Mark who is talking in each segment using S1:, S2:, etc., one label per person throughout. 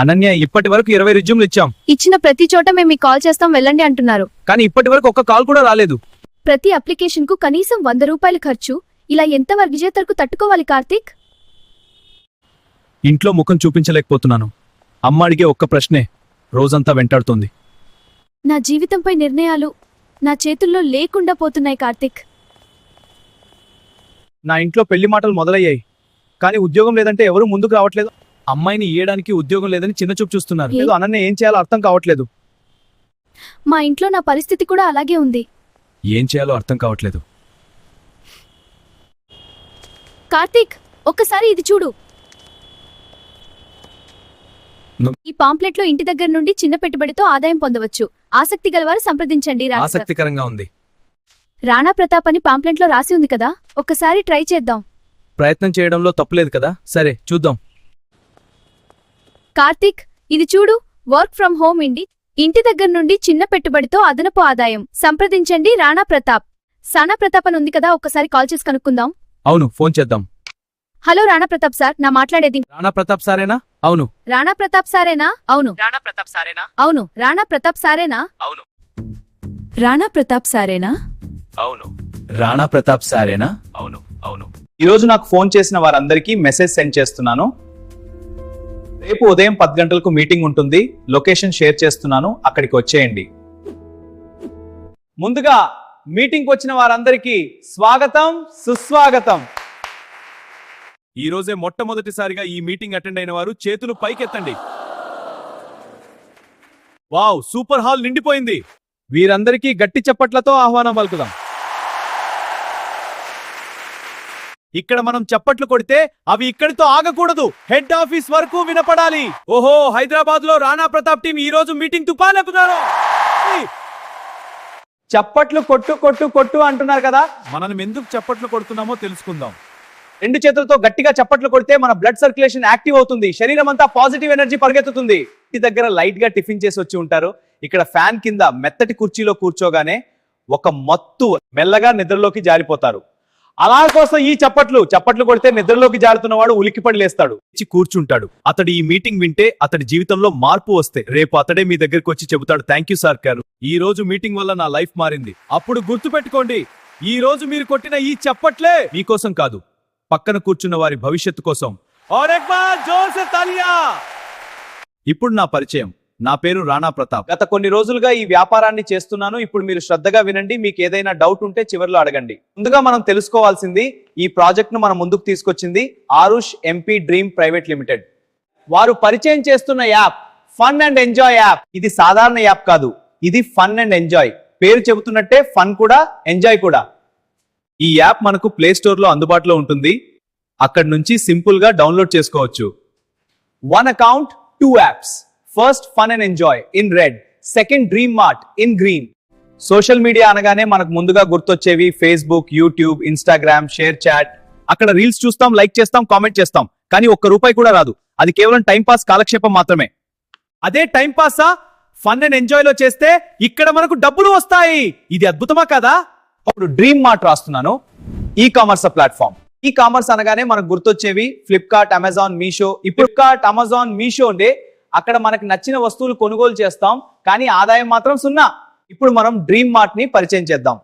S1: అనన్య, ఇప్పటి వరకు 20 రిజ్యూమ్లు ఇచ్చాం.
S2: ఇచ్చిన ప్రతి చోట మేము మీకు కాల్ చేస్తాం వెళ్ళండి అంటున్నారు.
S1: కానీ ఇప్పటి వరకు ఒక్క కాల్ కూడా రాలేదు.
S2: ప్రతి అప్లికేషన్ కు కనీసం 100 రూపాయలు ఖర్చు. ఇలా ఎంతవరకు విజేతలకు తట్టుకోవాలి కార్తీక్?
S1: ఇంట్లో ముఖం చూపించలేకపోతున్నాను. అమ్మ అడిగే ఒక్క ప్రశ్నే రోజంతా వెంటాడుతోంది.
S2: నా జీవితంపై నిర్ణయాలు నా చేతుల్లో లేకుండా పోతున్నాయి కార్తీక్.
S1: నా ఇంట్లో పెళ్లి మాటలు మొదలయ్యాయి, కానీ ఉద్యోగం లేదంటే ఎవరూ ముందుకు రావట్లేదు. అమ్మాయిని ఇయ్యడానికి ఉద్యోగం లేదని చిన్నచూపు చూస్తున్నారు. లేదు, అనన్య ఏం చేయాలో అర్థం కావట్లేదు.
S2: మా ఇంట్లో నా పరిస్థితి కూడా అలాగే ఉంది.
S1: ఏం చేయాలో అర్థం కావట్లేదు.
S2: కార్తీక్, ఒక్కసారి ఇది చూడు. ఈ పాంప్లెట్ లో ఇంటి దగ్గర నుండి చిన్న పెట్టుబడితో ఆదాయం పొందవచ్చు. ఆసక్తి గలవారు సంప్రదించండి.
S1: ఆసక్తికరంగా ఉంది.
S2: రాణా ప్రతాప్ అని పాంప్లెట్ లో రాసి ఉంది కదా, ఒక్కసారి ట్రై చేద్దాం.
S1: ప్రయత్నం చేయడంలో తప్పులేదు కదా. సరే, చూద్దాం.
S2: కార్తీక్, ఇది చూడు. వర్క్ ఫ్రం హోమ్ ఇంటి దగ్గర నుండి చిన్న పెట్టుబడితో అదనపు ఆదాయం. సంప్రదించండి రాణా ప్రతాప్. సానా ప్రతాప్ అని ఉంది కదా, ఒక్కసారి కాల్ చేసి కనుక్కుందాం.
S1: అవును, ఫోన్ చేద్దాం.
S2: హలో రాణా ప్రతాప్ సార్, నా మాట్లాడేది.
S1: రాణా ప్రతాప్ సారేనా? అవును.
S2: రాణా ప్రతాప్ సారేనా? అవును.
S1: రాణా ప్రతాప్ సారేనా?
S2: అవును. రాణా ప్రతాప్ సారేనా?
S1: అవును.
S2: రాణా ప్రతాప్ సారేనా?
S1: అవును. రాణా ప్రతాప్ సారేనా? అవును. అవును. ఈరోజు నాకు ఫోన్ చేసిన వారందరికీ మెసేజ్ సెండ్ చేస్తున్నాను. రేపు ఉదయం 10 గంటలకు మీటింగ్ ఉంటుంది. లొకేషన్ షేర్ చేస్తున్నాను, అక్కడికి వచ్చేయండి. ముందుగా మీటింగ్ వచ్చిన వారందరికీ స్వాగతం, సుస్వాగతం. ఈ రోజే మొట్టమొదటిసారిగా ఈ మీటింగ్ అటెండ్ అయిన వారు చేతులు పైకెత్తండి. వావ్, సూపర్ హాల్ నిండిపోయింది. వీరందరికీ గట్టి చప్పట్లతో ఆహ్వానం పలుకుదాం. ఇక్కడ మనం చప్పట్లు కొడితే అవి ఇక్కడితో ఆగకూడదు, హెడ్ ఆఫీస్ వరకు వినపడాలి. ఓహో, హైదరాబాద్ లో రాణా ప్రతాప్ టీం ఈ రోజు మీటింగ్ తుపాలేపుతారు. చప్పట్లు కొట్టు కొట్టు కొట్టు అంటున్నారు కదా, మనం ఎందుకు చప్పట్లు కొడుతున్నామో తెలుసుకుందాం. 2 చేతులతో గట్టిగా చప్పట్లు కొడితే మన బ్లడ్ సర్క్యులేషన్ యాక్టివ్ అవుతుంది, శరీరం అంతా పాజిటివ్ ఎనర్జీ పరిగెత్తుతుంది. ఇంటి దగ్గర లైట్ గా టిఫిన్ చేసి వచ్చి ఉంటారు. ఇక్కడ ఫ్యాన్ కింద మెత్తటి కుర్చీలో కూర్చోగానే ఒక మత్తు మెల్లగా నిద్రలోకి జారిపోతారు. అలా కోసం ఈ చప్పట్లు కొడితే నిద్రలోకి జారుతున్నవాడు ఉలిక్కిపడి లేస్తాడు, కూర్చుంటాడు. అతడు ఈ మీటింగ్ వింటే అతడి జీవితంలో మార్పు వస్తే రేపు అతడే మీ దగ్గరకు వచ్చి చెబుతాడు, థ్యాంక్ యూ సార్ గారు, ఈ రోజు మీటింగ్ వల్ల నా లైఫ్ మారింది. అప్పుడు గుర్తు పెట్టుకోండి, ఈ రోజు మీరు కొట్టిన ఈ చప్పట్లే మీకోసం కాదు, పక్కన కూర్చున్న వారి భవిష్యత్తు కోసం. ఇప్పుడు నా పరిచయం. నా పేరు రాణా ప్రతాప్. గత కొన్ని రోజులుగా ఈ వ్యాపారాన్ని చేస్తున్నాను. ఇప్పుడు మీరు శ్రద్ధగా వినండి. మీకు ఏదైనా డౌట్ ఉంటే చివర్లో అడగండి. ముందుగా మనం తెలుసుకోవాల్సింది, ఈ ప్రాజెక్ట్ ను మనం ముందుకు తీసుకొచ్చింది Arush MP dream private limited. వారు పరిచయం చేస్తున్న app fun and enjoy app. ఇది సాధారణ యాప్ కాదు, ఇది ఫన్ అండ్ ఎంజాయ్. పేరు చెబుతున్నట్టే ఫన్ కూడా, ఎంజాయ్ కూడా. ఈ యాప్ మనకు ప్లే స్టోర్ లో అందుబాటులో ఉంటుంది. అక్కడి నుంచి సింపుల్ గా డౌన్లోడ్ చేసుకోవచ్చు. 1 account 2 apps. First fun and enjoy in red, second dream mart in green. Social media అనగానే మనకు ముందుగా గుర్తొచ్చేవి Facebook, YouTube, Instagram, ShareChat. అక్కడ రీల్స్ చూస్తాం, లైక్ చేస్తాం, కామెంట్ చేస్తాం, కానీ ₹1 కూడా రాదు. అది కేవలం టైం పాస్, కాలక్షేపం మాత్రమే. అదే టైం పాసా ఫన్ అండ్ ఎంజాయ్ లో చేస్తే ఇక్కడ మనకు డబ్బులు వస్తాయి. ఇది అద్భుతమా కదా? అప్పుడు డ్రీమ్ మార్ట్ రాస్తున్నాను, e commerce platform. E commerce అనగానే మనకు గుర్తొచ్చేవి ఫ్లిప్కార్ట్, అమెజాన్, మీషో. ఇప్పుడు ఫ్లిప్కార్ట్, అమెజాన్, మీషో ఉండే అక్కడ మనకు నచ్చిన వస్తువులు కొనుగోలు చేస్తాం, కానీ ఆదాయం మాత్రం 0. ఇప్పుడు మనం డ్రీమ్ మార్ట్ ని పరిచయం చేద్దాం.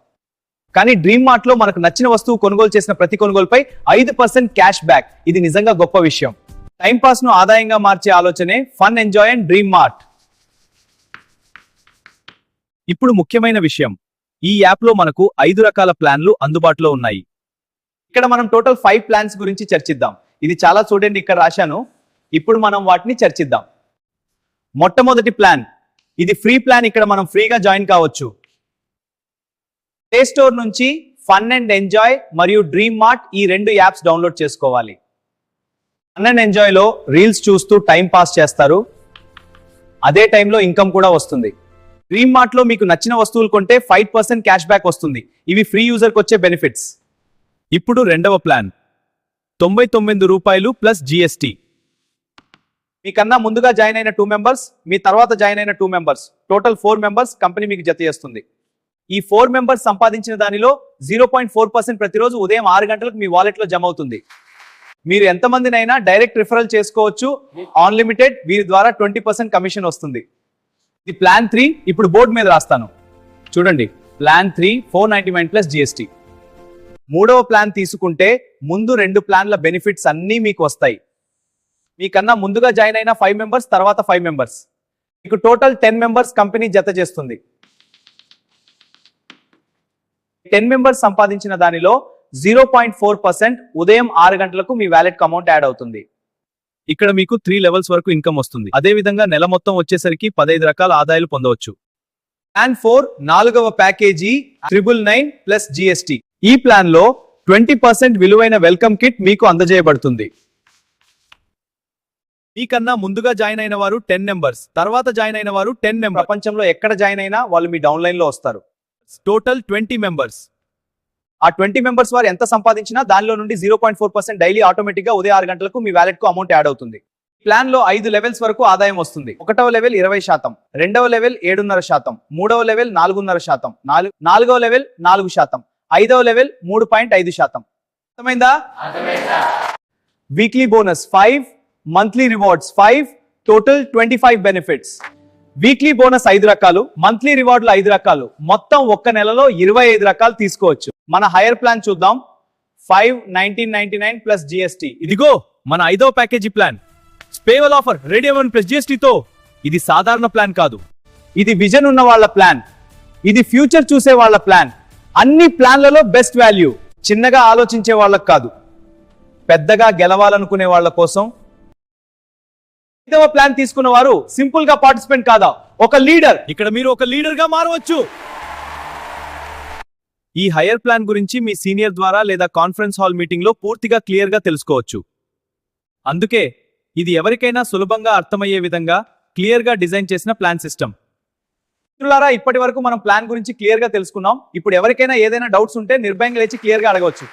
S1: కానీ డ్రీమ్ మార్ట్ లో మనకు నచ్చిన వస్తువు కొనుగోలు చేసిన ప్రతి కొనుగోలుపై 5% క్యాష్ బ్యాక్. ఇది నిజంగా గొప్ప విషయం. టైం పాస్ ను ఆదాయంగా మార్చే ఆలోచనే fun, enjoy and dream mart. ఇప్పుడు ముఖ్యమైన విషయం, ఈ యాప్ లో మనకు 5 రకాల ప్లాన్లు అందుబాటులో ఉన్నాయి. ఇక్కడ మనం టోటల్ 5 ప్లాన్స్ గురించి చర్చిద్దాం. ఇది చాలా చూడండి, ఇక్కడ రాశాను. ఇప్పుడు మనం వాటిని చర్చిద్దాం. మొట్టమొదటి ప్లాన్, ఇది ఫ్రీ ప్లాన్. ఇక్కడ మనం ఫ్రీగా జాయిన్ కావచ్చు. ప్లే స్టోర్ నుంచి ఫన్ అండ్ ఎంజాయ్ మరియు డ్రీమ్ మార్ట్ ఈ 2 యాప్స్ డౌన్లోడ్ చేసుకోవాలి. ఫన్ అండ్ ఎంజాయ్ లో రీల్స్ చూస్తూ టైం పాస్ చేస్తారు, అదే టైంలో ఇన్కమ్ కూడా వస్తుంది. డ్రీమ్ మార్ట్ లో మీకు నచ్చిన వస్తువులు కొంటే 5% క్యాష్ బ్యాక్ వస్తుంది. ఇవి ఫ్రీ యూజర్కి వచ్చే బెనిఫిట్స్. ఇప్పుడు రెండవ ప్లాన్, ₹99 ప్లస్ GST. మీకన్నా ముందుగా జాయిన్ అయిన 2 మెంబర్స్, మీ తర్వాత జాయిన్ అయిన 2 మెంబర్స్, టోటల్ 4 మెంబర్స్ కంపెనీ మీకు జత చేస్తుంది. ఈ 4 మెంబర్స్ సంపాదించిన దానిలో 0.4% ప్రతిరోజు ఉదయం 6 గంటలకు మీ వాలెట్ లో జమ అవుతుంది. మీరు ఎంతమందినైనా డైరెక్ట్ రిఫరల్ చేసుకోవచ్చు. అన్లిమిటెడ్, వీరి ద్వారా 20% కమిషన్ వస్తుంది. ఇది ప్లాన్ 3. ఇప్పుడు బోర్డు మీద రాస్తాను చూడండి. Plan 3 499 plus GST. మూడవ ప్లాన్ తీసుకుంటే ముందు 2 ప్లాన్ల బెనిఫిట్స్ అన్నీ మీకు వస్తాయి. మీకన్నా ముందుగా జాయిన్ అయిన 5 మెంబర్స్, తర్వాత 5 మెంబర్స్, మీకు టోటల్ 10 మెంబర్స్ కంపెనీ జత చేస్తుంది. 10 మెంబర్స్ సంపాదించిన దానిలో 0.4% ఉదయం 6 గంటలకు మీ వ్యాలెట్ అమౌంట్ యాడ్ అవుతుంది. ఇక్కడ మీకు 3 లెవెల్స్ వరకు ఇన్కమ్ వస్తుంది. అదే విధంగా నెల మొత్తం వచ్చేసరికి 15 రకాల ఆదాయాలు పొందవచ్చు. ప్లాన్ 4 4వ ప్యాకేజీ 999 ప్లస్ GST. ఈ ప్లాన్ లో 20% విలువైన వెల్కమ్ కిట్ మీకు అందజేయబడుతుంది. మీకన్నా ముందుగా జాయిన్ అయిన వారు 10 మెంబర్స్, తర్వాత జాయిన్ అయిన వారు 10 మెంబర్స్. ప్రపంచంలో ఎక్కడ జాయిన్ అయినా వాళ్ళు మీ డౌన్లైన్ లో వస్తారు. Total 20 members. ఆ 20 మెంబర్స్ వారు ఎంత సంపాదించినా దానిలో నుండి 0.4% డైలీ ఆటోమేటిక్ గా ఉదయం 6 గంటలకు మీ వ్యాలెట్ కు అమౌంట్ యాడ్ అవుతుంది. ప్లాన్ లో 5 లెవెల్స్ వరకు ఆదాయం వస్తుంది. 1వ లెవెల్ 20%, 2వ లెవెల్ 7.5%, 3వ లెవెల్ 4.5%, 4వ లెవెల్ 4%, 5వ లెవెల్ 3.5%. అర్థమైందా? Weekly bonus 5, monthly rewards 5, total 25 benefits. Weekly bonus 5 రకాలు, మంత్లీ రివార్డులు 5 రకాలు, మొత్తం ఒక్క నెలలో 25 రకాలు తీసుకోవచ్చు. మన హైయర్ ప్లాన్ చూద్దాం. 5,1999 ప్లస్ GST. ఇదిగో మన 5వ package plan. Special offer ready 1 plus GST తో. ఇది సాధారణ ప్లాన్ కాదు, ఇది విజన్ ఉన్న వాళ్ళ ప్లాన్, ఇది ఫ్యూచర్ చూసే వాళ్ళ ప్లాన్. అన్ని ప్లాన్లలో బెస్ట్ వాల్యూ. చిన్నగా ఆలోచించే వాళ్ళకు కాదు, పెద్దగా గెలవాలనుకునే వాళ్ళ కోసం. 5వ ప్లాన్ తీసుకున్న వారు సింపుల్ గా పార్టిసిపెంట్ కాదా, ఒక లీడర్. ఇక్కడ మీరు ఒక లీడర్ గా మారవచ్చు. ఈ హైయర్ ప్లాన్ గురించి మీ సీనియర్ ద్వారా లేదా కాన్ఫరెన్స్ హాల్ మీటింగ్ లో పూర్తిగా క్లియర్ గా తెలుసుకోవచ్చు. అందుకే ఇది ఎవరికైనా సులభంగా అర్థమయ్యే విధంగా క్లియర్ గా డిజైన్ చేసిన ప్లాన్ సిస్టమ్. మిత్రులారా, ఇప్పటి వరకు మనం ప్లాన్ గురించి క్లియర్ గా తెలుసుకున్నాం. ఇప్పుడు ఎవరికైనా ఏదైనా డౌట్స్ ఉంటే నిర్భయంగా లేచి క్లియర్ గా అడగవచ్చు.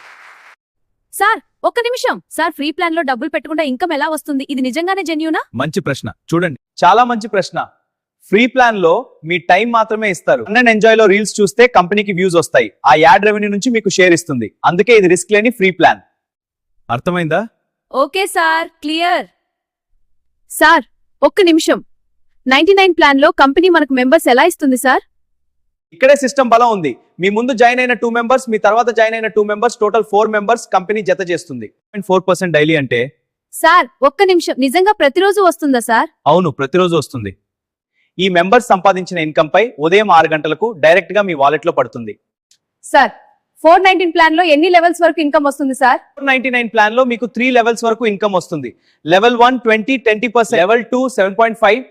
S2: సార్ ఒక్క నిమిషం. సార్ ఫ్రీ ప్లాన్ లో డబ్బులు పెట్టకుండా ఇన్కమ్ ఎలా వస్తుంది? ఇది నిజంగానే జెన్యూనా?
S1: మంచి ప్రశ్న. చూడండి, చాలా మంచి ప్రశ్న. ఫ్రీ ప్లాన్ లో మీ టైం మాత్రమే ఇస్తారు. అండ్ ఎంజాయ్ లో రీల్స్ చూస్తే కంపెనీకి వ్యూస్ వస్తాయి. ఆ యాడ్ రెవెన్యూ నుంచి మీకు షేర్ ఇస్తుంది. అందుకే ఇది రిస్క్ లేని ఫ్రీ ప్లాన్. అర్థమైందా?
S2: Okay sir, clear. సార్ ఒక్క నిమిషం. 99 ప్లాన్ లో కంపెనీ మనకు మెంబర్స్ ఎలా ఇస్తుంది సార్?
S1: ఇక్కడే సిస్టమ్ బలం ఉంది. మీ ముందు జాయిన్ అయిన 2 మెంబర్స్, మీ తర్వాత జాయిన్ అయిన 2 మెంబర్స్, టోటల్ 4 మెంబర్స్ కంపెనీ జత చేస్తుంది. 4% డైలీ అంటే?
S2: సార్ ఒక్క నిమిషం. నిజంగా ప్రతిరోజు వస్తుందా సార్?
S1: అవును, ప్రతిరోజు వస్తుంది. ఈ మెంబర్స్ సంపాదించిన ఇన్కమ్ పై ఉదయం 6 గంటలకు డైరెక్ట్ గా మీ వాలెట్ లో పడుతుంది.
S2: సార్ 419 ప్లాన్ లో ఎన్ని లెవెల్స్ వరకు ఇన్కమ్ వస్తుంది సార్?
S1: 499 ప్లాన్ లో మీకు 3 లెవెల్స్ వరకు ఇన్కమ్ వస్తుంది. Level 1 20%, level 2 7.5,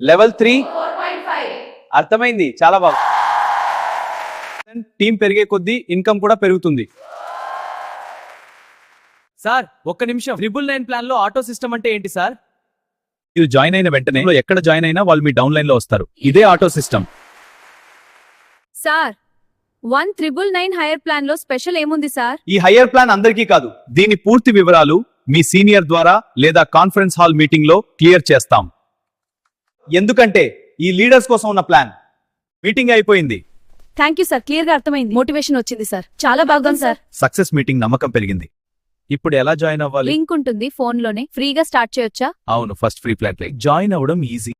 S1: level 3 4.5. అర్థమైంది? చాలా బాగా. టీం పెరిగే కొద్దీ ఇన్కమ్ కూడా పెరుగుతుంది. సార్ ఒక్క నిమిషం. 999 ప్లాన్ లో ఆటో సిస్టమ్ అంటే ఏంటి సార్? మీరు జాయిన్ అయిన వెంటనే ఎక్కడ జాయిన్ అయినా వాళ్ళు మీ డౌన్ లైన్ లో వస్తారు. ఇదే auto system.
S2: Sir 1999 hire plan లో స్పెషల్ ఏముంది సార్?
S1: ఈ హైయర్ ప్లాన్ అందరికీ కాదు. దీని పూర్తి వివరాలు మీ సీనియర్ ద్వారా లేదా కాన్ఫరెన్స్ హాల్ మీటింగ్ లో క్లియర్ చేస్తాం. ఎందుకంటే ఈ లీడర్స్ కోసం ఉన్న ప్లాన్. మీటింగ్ అయిపోయింది.
S2: థ్యాంక్ యూ సార్, క్లియర్ గా అర్థమైంది. మోటివేషన్ వచ్చింది సార్. చాలా బాగుంది సార్.
S1: సక్సెస్ మీటింగ్, నమ్మకం పెరిగింది. ఇప్పుడు ఎలా జాయిన్ అవ్వాలి?
S2: లింక్ ఉంటుంది ఫోన్ లోనే. ఫ్రీగా స్టార్ట్ చేయొచ్చా?
S1: అవును, ఫస్ట్ ఫ్రీ ప్లాన్ జాయిన్ అవ్వడం ఈజీ.